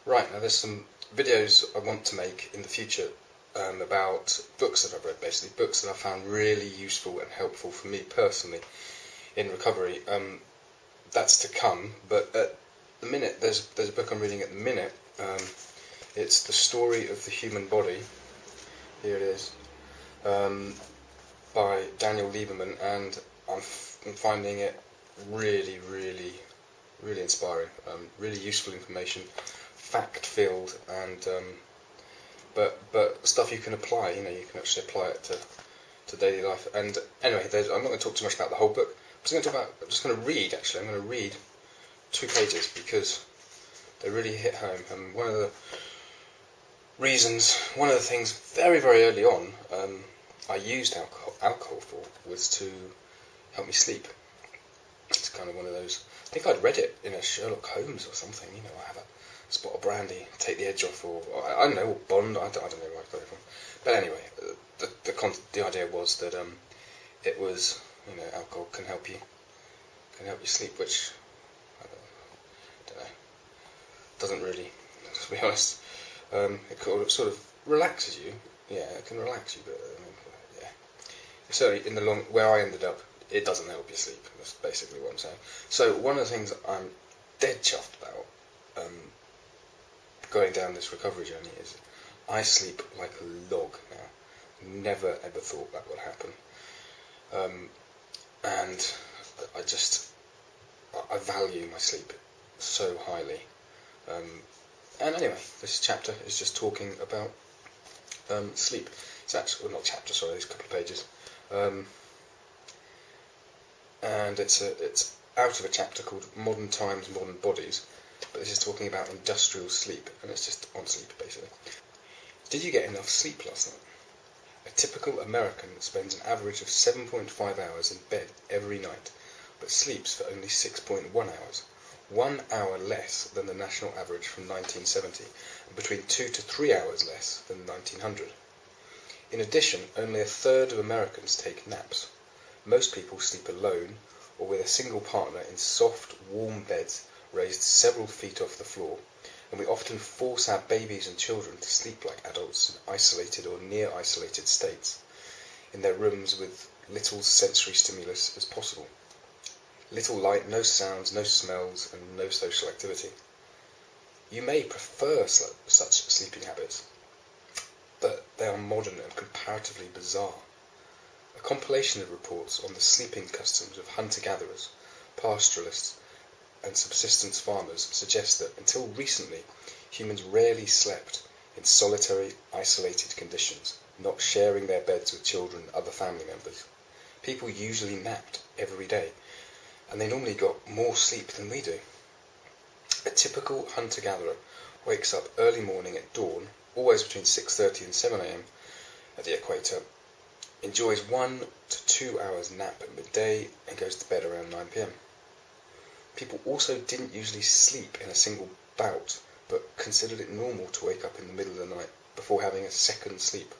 Right, now there's some videos I want to make in the future about books that I've read, basically books that I found really useful and helpful for me personally in recovery. That's to come, but at the minute there's a book I'm reading at the minute. It's The Story of the Human Body. Here it is, by Daniel Lieberman, and I'm finding it really, really, really inspiring. Really useful information, fact-filled, and but stuff you can apply. You can actually apply it to daily life. And anyway, I'm not going to talk too much about the whole book. I'm just going to read. Actually, I'm going to read 2 pages because they really hit home. And one of the things very, very early on, I used alcohol for was to help me sleep. It's kind of one of those. I think I'd read it in a Sherlock Holmes or something. I have a spot of brandy, take the edge off, or I don't know, or Bond. I don't know where I got it from. But anyway, the idea was that it was alcohol can help you sleep, which I don't know, doesn't really, to be honest. It sort of relaxes you. Yeah, it can relax you, but yeah, certainly in the long where I ended up, it doesn't help you sleep. That's basically what I'm saying. So one of the things I'm dead chuffed about going down this recovery journey is I sleep like a log now. Never ever thought that would happen. And I value my sleep so highly. And anyway, this chapter is just talking about sleep. It's actually, well, not chapter, sorry, it's a couple of pages. And it's out of a chapter called Modern Times, Modern Bodies, but this is talking about industrial sleep, and it's just on sleep, basically. Did you get enough sleep last night? A typical American spends an average of 7.5 hours in bed every night, but sleeps for only 6.1 hours, 1 hour less than the national average from 1970, and between 2 to 3 hours less than 1900. In addition, only a third of Americans take naps. Most people sleep alone or with a single partner in soft, warm beds raised several feet off the floor, and we often force our babies and children to sleep like adults in isolated or near-isolated states, in their rooms with little sensory stimulus as possible. Little light, no sounds, no smells, and no social activity. You may prefer such sleeping habits, but they are modern and comparatively bizarre. A compilation of reports on the sleeping customs of hunter-gatherers, pastoralists, and subsistence farmers suggests that until recently, humans rarely slept in solitary, isolated conditions, not sharing their beds with children and other family members. People usually napped every day, and they normally got more sleep than we do. A typical hunter-gatherer wakes up early morning at dawn, always between 6:30 and 7 a.m. at the equator, enjoys 1 to 2 hours nap at midday, and goes to bed around 9 p.m. People also didn't usually sleep in a single bout, but considered it normal to wake up in the middle of the night before having a second sleep.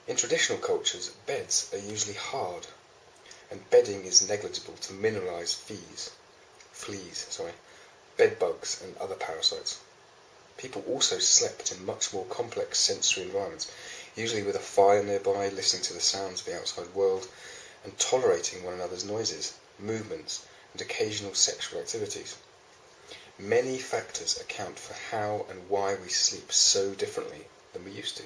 In traditional cultures, beds are usually hard, and bedding is negligible to mineralize fleas, bed bugs, and other parasites. People also slept in much more complex sensory environments, usually with a fire nearby, listening to the sounds of the outside world, and tolerating one another's noises, movements, and occasional sexual activities. Many factors account for how and why we sleep so differently than we used to.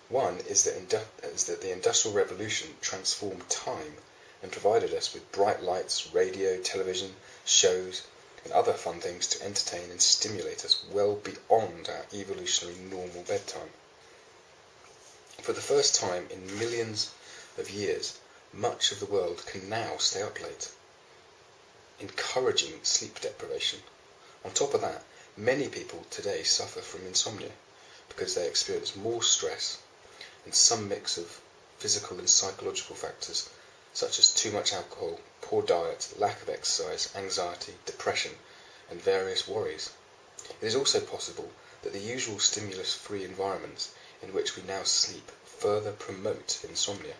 One is that the Industrial Revolution transformed time and provided us with bright lights, radio, television, shows, and other fun things to entertain and stimulate us well beyond our evolutionary normal bedtime. For the first time in millions of years, much of the world can now stay up late, encouraging sleep deprivation. On top of that, many people today suffer from insomnia because they experience more stress and some mix of physical and psychological factors such as too much alcohol, poor diet, lack of exercise, anxiety, depression, and various worries. It is also possible that the usual stimulus-free environments in which we now sleep further promote insomnia.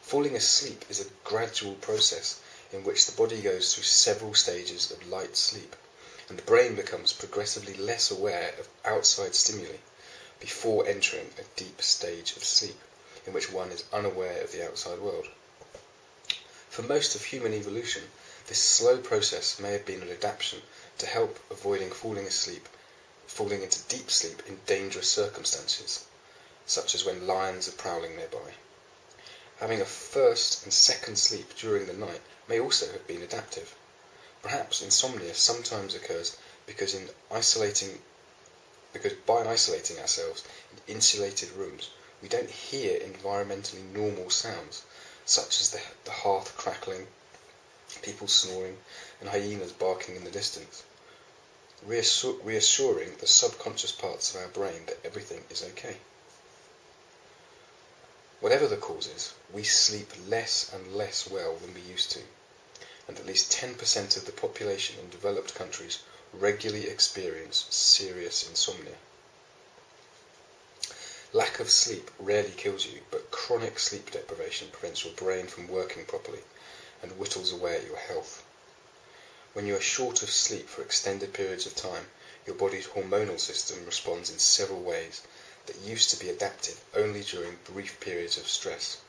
Falling asleep is a gradual process in which the body goes through several stages of light sleep, and the brain becomes progressively less aware of outside stimuli before entering a deep stage of sleep, in which one is unaware of the outside world. For most of human evolution, this slow process may have been an adaptation to help avoiding falling into deep sleep in dangerous circumstances, such as when lions are prowling nearby. Having a first and second sleep during the night may also have been adaptive. Perhaps insomnia sometimes occurs because by isolating ourselves in insulated rooms, we don't hear environmentally normal sounds, such as the hearth crackling, people snoring, and hyenas barking in the distance, reassuring the subconscious parts of our brain that everything is okay. Whatever the cause is, we sleep less and less well than we used to, and at least 10% of the population in developed countries regularly experience serious insomnia. Lack of sleep rarely kills you, but chronic sleep deprivation prevents your brain from working properly and whittles away at your health. When you are short of sleep for extended periods of time, your body's hormonal system responds in several ways that used to be adaptive only during brief periods of stress.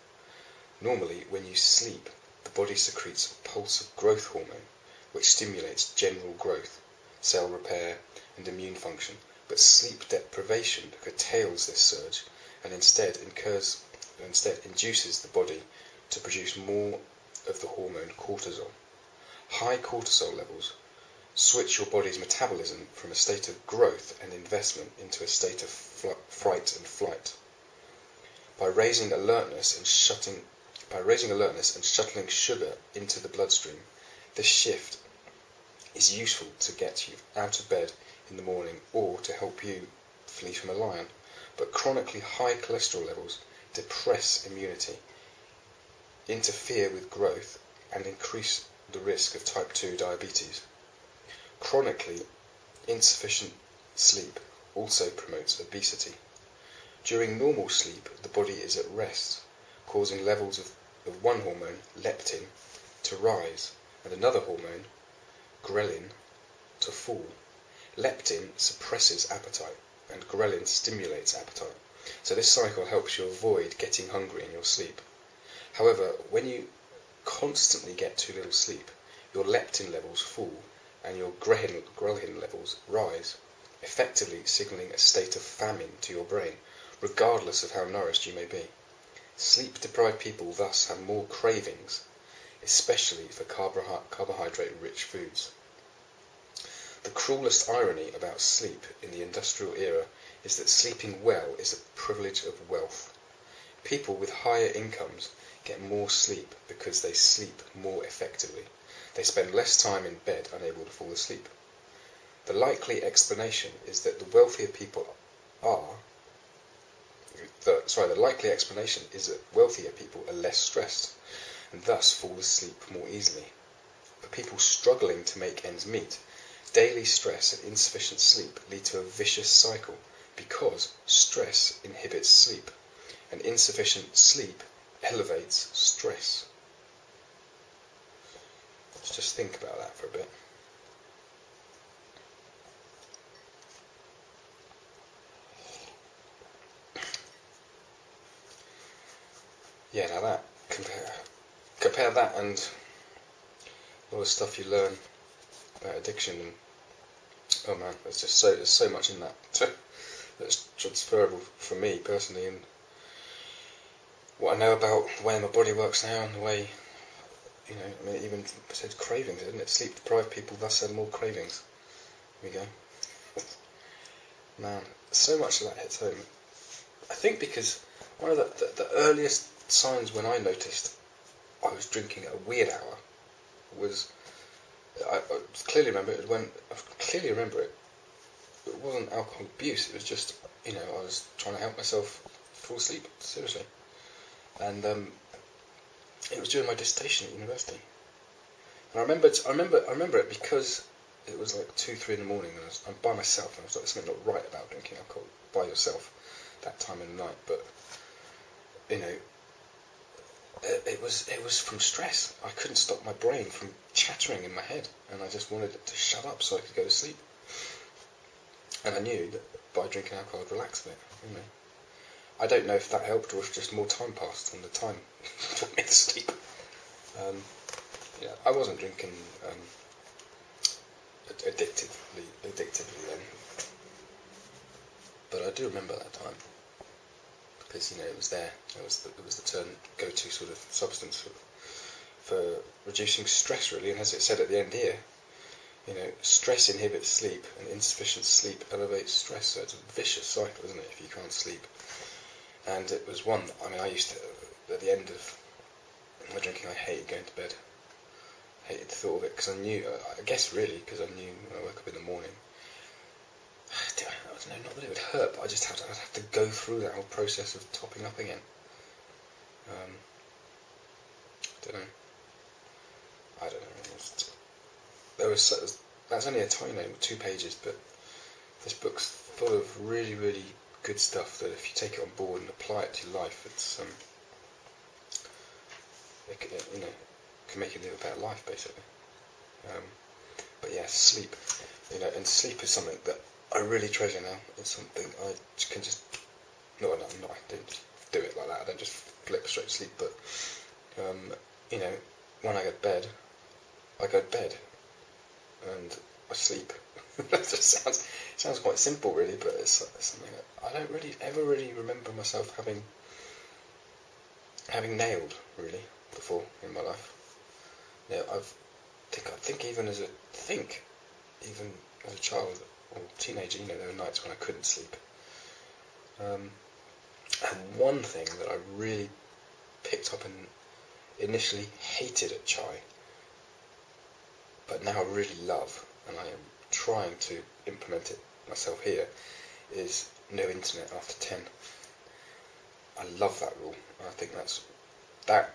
Normally, when you sleep, the body secretes a pulse of growth hormone, which stimulates general growth, cell repair, and immune function, but sleep deprivation curtails this surge and instead induces the body to produce more of the hormone cortisol. High cortisol levels switch your body's metabolism from a state of growth and investment into a state of fright and flight. By raising alertness and shuttling sugar into the bloodstream, this shift is useful to get you out of bed in the morning or to help you flee from a lion, but chronically high cholesterol levels depress immunity, interfere with growth, and increase the risk of type 2 diabetes. Chronically insufficient sleep also promotes obesity. During normal sleep, the body is at rest, causing levels of one hormone, leptin, to rise, and another hormone, ghrelin, to fall. Leptin suppresses appetite, and ghrelin stimulates appetite, so this cycle helps you avoid getting hungry in your sleep. However, when you constantly get too little sleep, your leptin levels fall and your ghrelin levels rise, effectively signalling a state of famine to your brain, regardless of how nourished you may be. Sleep-deprived people thus have more cravings, especially for carbohydrate-rich foods. The cruelest irony about sleep in the industrial era is that sleeping well is a privilege of wealth. People with higher incomes get more sleep because they sleep more effectively. They spend less time in bed unable to fall asleep. The likely explanation is that the wealthier people are less stressed and thus fall asleep more easily. For people struggling to make ends meet, daily stress and insufficient sleep lead to a vicious cycle because stress inhibits sleep and insufficient sleep elevates stress. Let's just think about that for a bit. Yeah, now that compare that and all the stuff you learn about addiction, and oh man, there's so much in that that's transferable for me personally, and what I know about the way my body works now and the way, it even said cravings, didn't it? Sleep deprived people thus have more cravings. There we go. Man, so much of that hits home. I think because one of the earliest signs when I noticed I was drinking at a weird hour was, I clearly remember it. It wasn't alcohol abuse. It was just, I was trying to help myself fall asleep, seriously. And it was during my dissertation at university. And I remember it because it was like 2-3 in the morning, and I'm by myself, and I was like, there's something not right about drinking alcohol by yourself that time of the night. But it was from stress. I couldn't stop my brain from chattering in my head, and I just wanted it to shut up so I could go to sleep. And I knew that by drinking alcohol I'd relax a bit. I don't know if that helped or if just more time passed and the time took me to sleep. I wasn't drinking addictively then, but I do remember that time because it was there. It was the go-to sort of substance for reducing stress, really. And as it said at the end here, stress inhibits sleep, and insufficient sleep elevates stress. So it's a vicious cycle, isn't it? If you can't sleep. And it was one. I used to, at the end of my drinking, I hated going to bed. Hated the thought of it because I knew. I guess really because I knew when I woke up in the morning. I don't know, not that it would hurt, but I'd have to go through that whole process of topping up again. I don't know. That's only a tiny note, 2 pages, but this book's full of really, really good stuff that if you take it on board and apply it to your life, can make you live a better life, basically. But yeah, sleep. And sleep is something that I really treasure now. It's something I can just... No, I didn't just do it like that. I don't just flip straight to sleep. But, when I go to bed and I sleep. That just sounds quite simple, really, but it's something that I don't ever really remember myself having nailed, really, before in my life. I think even as a child or teenager, there were nights when I couldn't sleep. And one thing that I really picked up and initially hated at chai, but now I really love, and I am trying to implement it myself here, is no internet after 10. I love that rule. I think that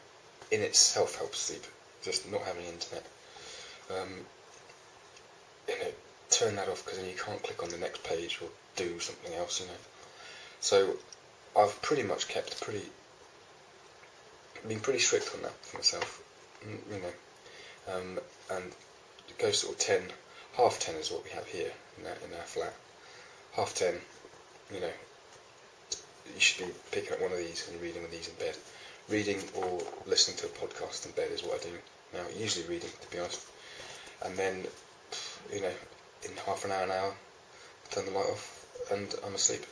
in itself helps sleep. Just not having internet. Turn that off because then you can't click on the next page or do something else. So I've pretty much been pretty strict on that for myself. And it goes sort of 10. 10:30 is what we have here in our flat. 10:30, you should be picking up one of these and reading one of these in bed. Reading or listening to a podcast in bed is what I do now. Usually reading, to be honest. And then, in half an hour, turn the light off and I'm asleep.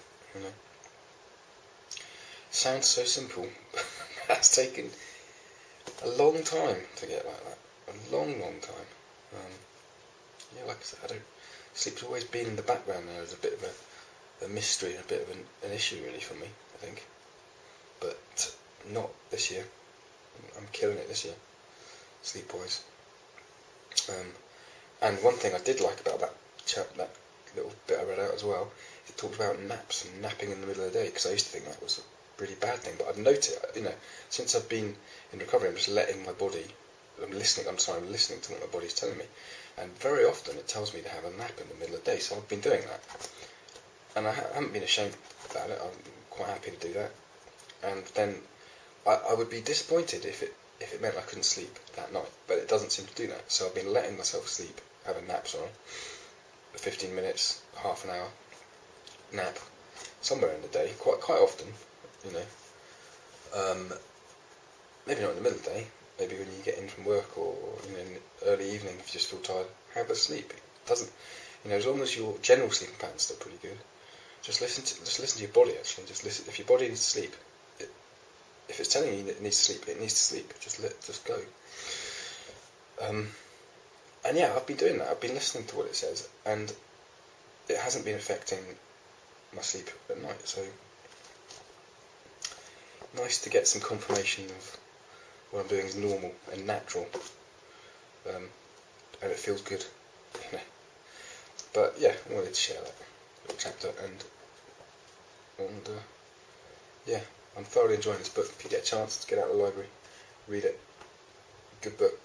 Sounds so simple, but that's taken a long time to get like that. A long, long time. Like I said, sleep's always been in the background now as a bit of a mystery and a bit of an issue, really, for me, I think. But not this year. I'm killing it this year, sleep-wise. And one thing I did like about that little bit I read out as well, it talked about naps and napping in the middle of the day, because I used to think that was a really bad thing, but I've noticed, since I've been in recovery, I'm just letting my body, I'm listening to what my body's telling me, and very often it tells me to have a nap in the middle of the day, so I've been doing that, and I haven't been ashamed about it. I'm quite happy to do that. And then I would be disappointed if it meant I couldn't sleep that night, but it doesn't seem to do that. So I've been letting myself sleep, have a nap, 15 minutes, half an hour nap, somewhere in the day, quite often, maybe not in the middle of the day, maybe when you get in from work, or in the early evening if you just feel tired, have a sleep. It doesn't, as long as your general sleeping pattern's still pretty good, just listen to your body. Actually, just listen. If your body needs to sleep, if it's telling you that it needs to sleep, it needs to sleep. Just go. And yeah, I've been doing that. I've been listening to what it says, and it hasn't been affecting my sleep at night. So nice to get some confirmation of what I'm doing is normal and natural, and it feels good. But yeah, I wanted to share that little chapter, and yeah, I'm thoroughly enjoying this book. If you get a chance to get out of the library, read it. Good book.